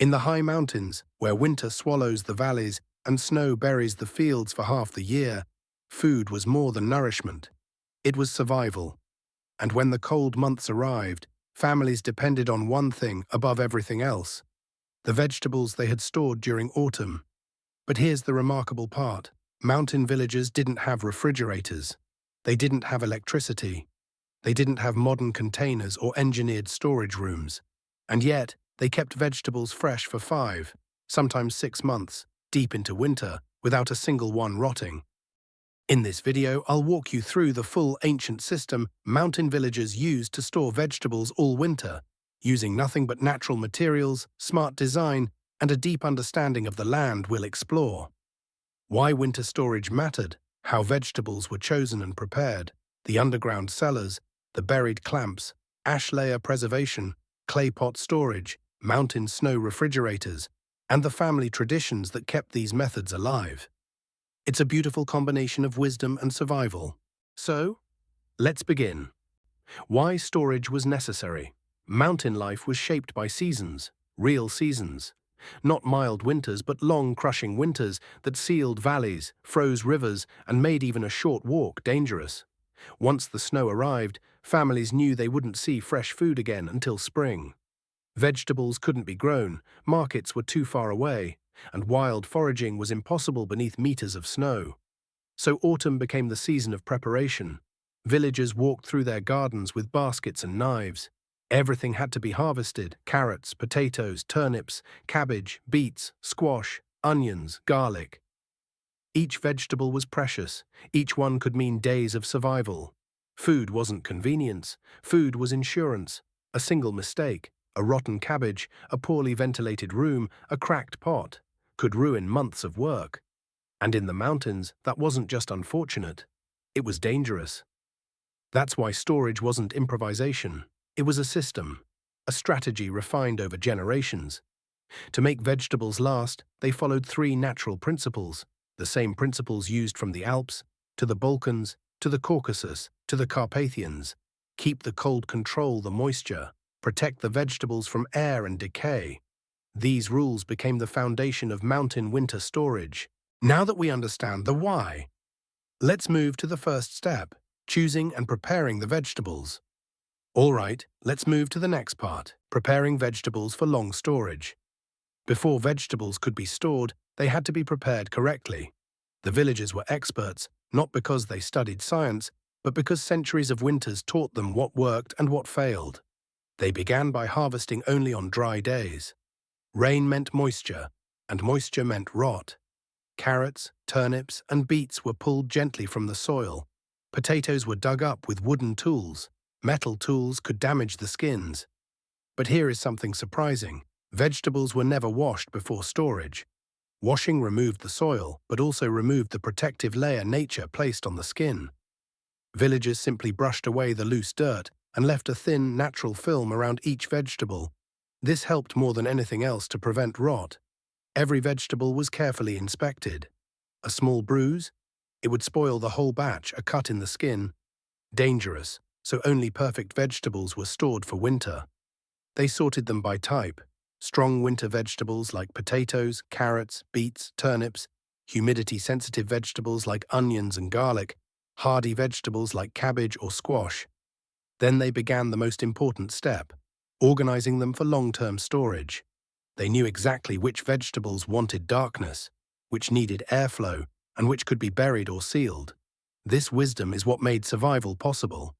In the high mountains, where winter swallows the valleys and snow buries the fields for half the year, food was more than nourishment. It was survival. And when the cold months arrived, families depended on one thing above everything else: the vegetables they had stored during autumn. But here's the remarkable part. Mountain villages didn't have refrigerators. They didn't have electricity. They didn't have modern containers or engineered storage rooms. And yet, they kept vegetables fresh for 5, sometimes 6 months, deep into winter, without a single one rotting. In this video, I'll walk you through the full ancient system mountain villagers used to store vegetables all winter, using nothing but natural materials, smart design, and a deep understanding of the land we'll explore. Why winter storage mattered, how vegetables were chosen and prepared, the underground cellars, the buried clamps, ash layer preservation, clay pot storage, mountain snow refrigerators, and the family traditions that kept these methods alive. It's a beautiful combination of wisdom and survival. So, let's begin. Why storage was necessary. Mountain life was shaped by seasons, real seasons. Not mild winters, but long, crushing winters that sealed valleys, froze rivers, and made even a short walk dangerous. Once the snow arrived, families knew they wouldn't see fresh food again until spring. Vegetables couldn't be grown, markets were too far away, and wild foraging was impossible beneath meters of snow. So autumn became the season of preparation. Villagers walked through their gardens with baskets and knives. Everything had to be harvested: carrots, potatoes, turnips, cabbage, beets, squash, onions, garlic. Each vegetable was precious. Each one could mean days of survival. Food wasn't convenience. Food was insurance. A single mistake, a rotten cabbage, a poorly ventilated room, a cracked pot, could ruin months of work. And in the mountains, that wasn't just unfortunate. It was dangerous. That's why storage wasn't improvisation. It was a system, a strategy refined over generations. To make vegetables last, they followed 3 natural principles, the same principles used from the Alps, to the Balkans, to the Caucasus, to the Carpathians. Keep the cold, control the moisture, protect the vegetables from air and decay. These rules became the foundation of mountain winter storage. Now that we understand the why, let's move to the first step: choosing and preparing the vegetables. All right, let's move to the next part: preparing vegetables for long storage. Before vegetables could be stored, they had to be prepared correctly. The villagers were experts, not because they studied science, but because centuries of winters taught them what worked and what failed. They began by harvesting only on dry days. Rain meant moisture, and moisture meant rot. Carrots, turnips, and beets were pulled gently from the soil. Potatoes were dug up with wooden tools. Metal tools could damage the skins. But here is something surprising. Vegetables were never washed before storage. Washing removed the soil, but also removed the protective layer nature placed on the skin. Villagers simply brushed away the loose dirt and left a thin, natural film around each vegetable. This helped more than anything else to prevent rot. Every vegetable was carefully inspected. A small bruise? It would spoil the whole batch. A cut in the skin? Dangerous. So only perfect vegetables were stored for winter. They sorted them by type: strong winter vegetables like potatoes, carrots, beets, turnips, humidity-sensitive vegetables like onions and garlic, hardy vegetables like cabbage or squash. Then they began the most important step: organizing them for long-term storage. They knew exactly which vegetables wanted darkness, which needed airflow, and which could be buried or sealed. This wisdom is what made survival possible.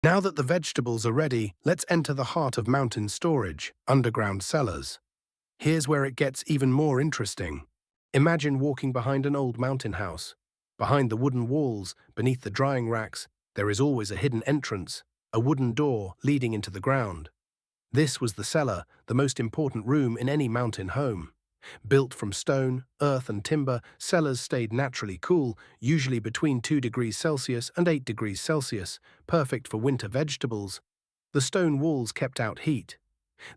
Now that the vegetables are ready, let's enter the heart of mountain storage: underground cellars. Here's where it gets even more interesting. Imagine walking behind an old mountain house. Behind the wooden walls, beneath the drying racks, there is always a hidden entrance, a wooden door leading into the ground. This was the cellar, the most important room in any mountain home. Built from stone, earth, and timber, cellars stayed naturally cool, usually between 2 degrees Celsius and 8 degrees Celsius, perfect for winter vegetables. The stone walls kept out heat.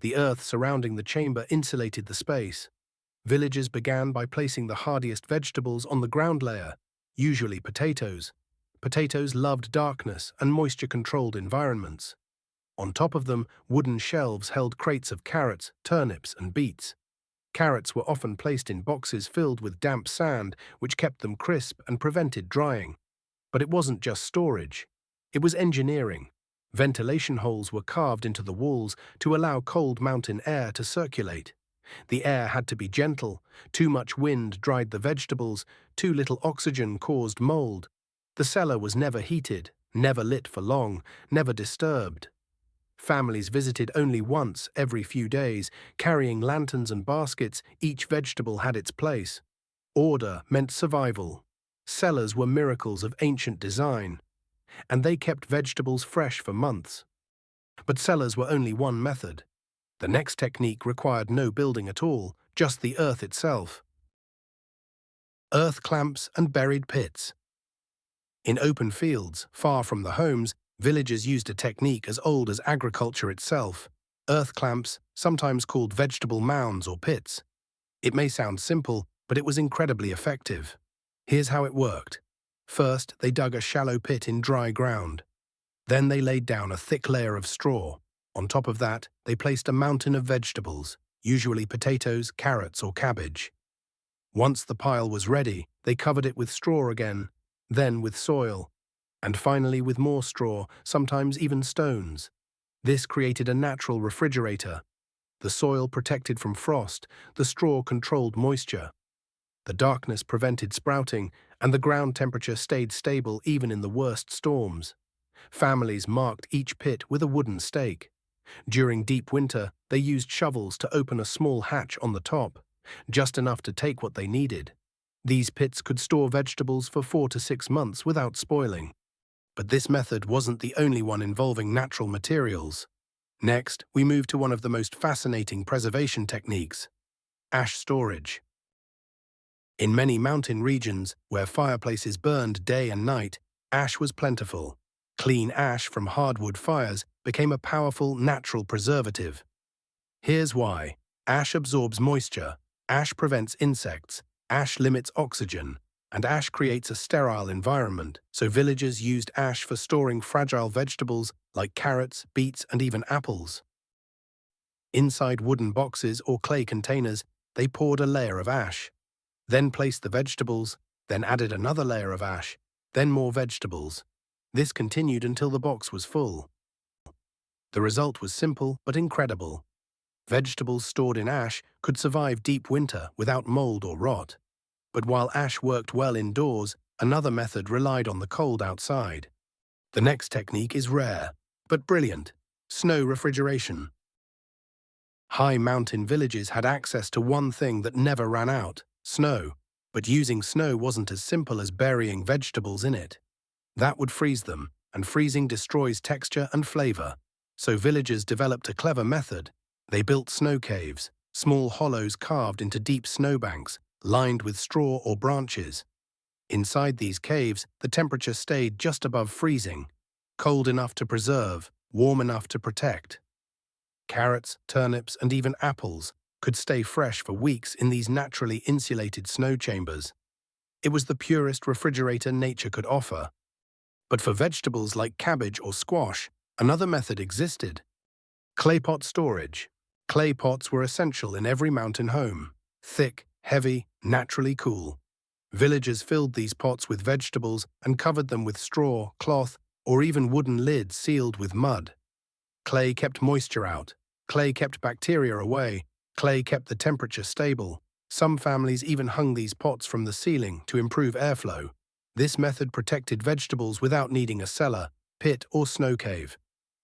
The earth surrounding the chamber insulated the space. Villagers began by placing the hardiest vegetables on the ground layer, usually potatoes. Potatoes loved darkness and moisture-controlled environments. On top of them, wooden shelves held crates of carrots, turnips, and beets. Carrots were often placed in boxes filled with damp sand, which kept them crisp and prevented drying. But it wasn't just storage. It was engineering. Ventilation holes were carved into the walls to allow cold mountain air to circulate. The air had to be gentle. Too much wind dried the vegetables. Too little oxygen caused mold. The cellar was never heated, never lit for long, never disturbed. Families visited only once every few days, carrying lanterns and baskets. Each vegetable had its place. Order meant survival. Cellars were miracles of ancient design, and they kept vegetables fresh for months. But cellars were only one method. The next technique required no building at all, just the earth itself. Earth clamps and buried pits. In open fields, far from the homes, villagers used a technique as old as agriculture itself: earth clamps, sometimes called vegetable mounds or pits. It may sound simple, but it was incredibly effective. Here's how it worked. First, they dug a shallow pit in dry ground. Then they laid down a thick layer of straw. On top of that, they placed a mountain of vegetables, usually potatoes, carrots, or cabbage. Once the pile was ready, they covered it with straw again, then with soil, and finally with more straw, sometimes even stones. This created a natural refrigerator. The soil protected from frost, the straw controlled moisture. The darkness prevented sprouting, and the ground temperature stayed stable even in the worst storms. Families marked each pit with a wooden stake. During deep winter, they used shovels to open a small hatch on the top, just enough to take what they needed. These pits could store vegetables for 4 to 6 months without spoiling. But this method wasn't the only one involving natural materials. Next, we move to one of the most fascinating preservation techniques: ash storage. In many mountain regions, where fireplaces burned day and night, ash was plentiful. Clean ash from hardwood fires became a powerful natural preservative. Here's why. Ash absorbs moisture, ash prevents insects, ash limits oxygen, and ash creates a sterile environment, so villagers used ash for storing fragile vegetables like carrots, beets, and even apples. Inside wooden boxes or clay containers, they poured a layer of ash, then placed the vegetables, then added another layer of ash, then more vegetables. This continued until the box was full. The result was simple but incredible. Vegetables stored in ash could survive deep winter without mold or rot. But while ash worked well indoors, another method relied on the cold outside. The next technique is rare, but brilliant: snow refrigeration. High mountain villages had access to one thing that never ran out: snow. But using snow wasn't as simple as burying vegetables in it. That would freeze them, and freezing destroys texture and flavor. So villagers developed a clever method. They built snow caves, small hollows carved into deep snowbanks, lined with straw or branches. Inside these caves, the temperature stayed just above freezing, cold enough to preserve, warm enough to protect. Carrots, turnips, and even apples could stay fresh for weeks in these naturally insulated snow chambers. It was the purest refrigerator nature could offer. But for vegetables like cabbage or squash, another method existed: clay pot storage. Clay pots were essential in every mountain home. Thick, heavy, naturally cool. Villagers filled these pots with vegetables and covered them with straw, cloth, or even wooden lids sealed with mud. Clay kept moisture out. Clay kept bacteria away. Clay kept the temperature stable. Some families even hung these pots from the ceiling to improve airflow. This method protected vegetables without needing a cellar, pit, or snow cave.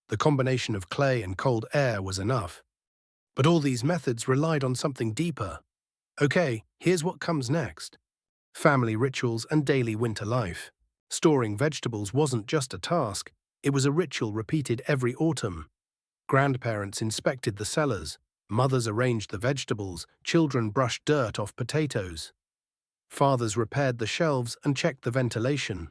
The combination of clay and cold air was enough. But all these methods relied on something deeper. Okay, here's what comes next: family rituals and daily winter life. Storing vegetables wasn't just a task, it was a ritual repeated every autumn. Grandparents inspected the cellars, mothers arranged the vegetables, children brushed dirt off potatoes. Fathers repaired the shelves and checked the ventilation.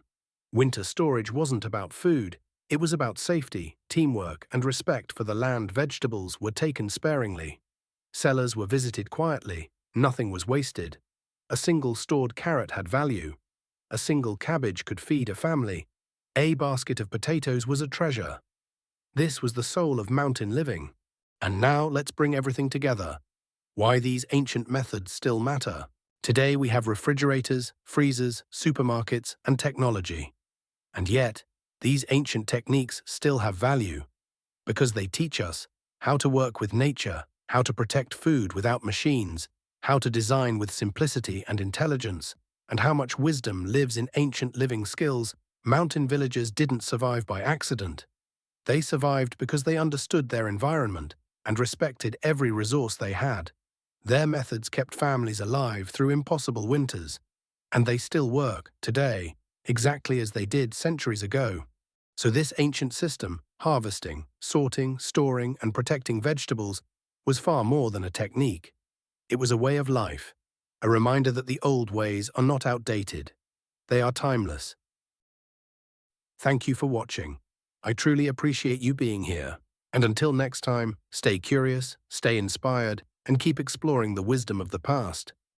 Winter storage wasn't about food, it was about safety, teamwork, and respect for the land. Vegetables were taken sparingly. Cellars were visited quietly, nothing was wasted. A single stored carrot had value. A single cabbage could feed a family. A basket of potatoes was a treasure. This was the soul of mountain living. And now let's bring everything together. Why these ancient methods still matter. Today we have refrigerators, freezers, supermarkets, and technology. And yet, these ancient techniques still have value because they teach us how to work with nature, how to protect food without machines, how to design with simplicity and intelligence, and how much wisdom lives in ancient living skills. Mountain villagers didn't survive by accident. They survived because they understood their environment and respected every resource they had. Their methods kept families alive through impossible winters, and they still work today, exactly as they did centuries ago. So this ancient system, harvesting, sorting, storing, and protecting vegetables, was far more than a technique. It was a way of life, a reminder that the old ways are not outdated. They are timeless. Thank you for watching. I truly appreciate you being here. And until next time, stay curious, stay inspired, and keep exploring the wisdom of the past.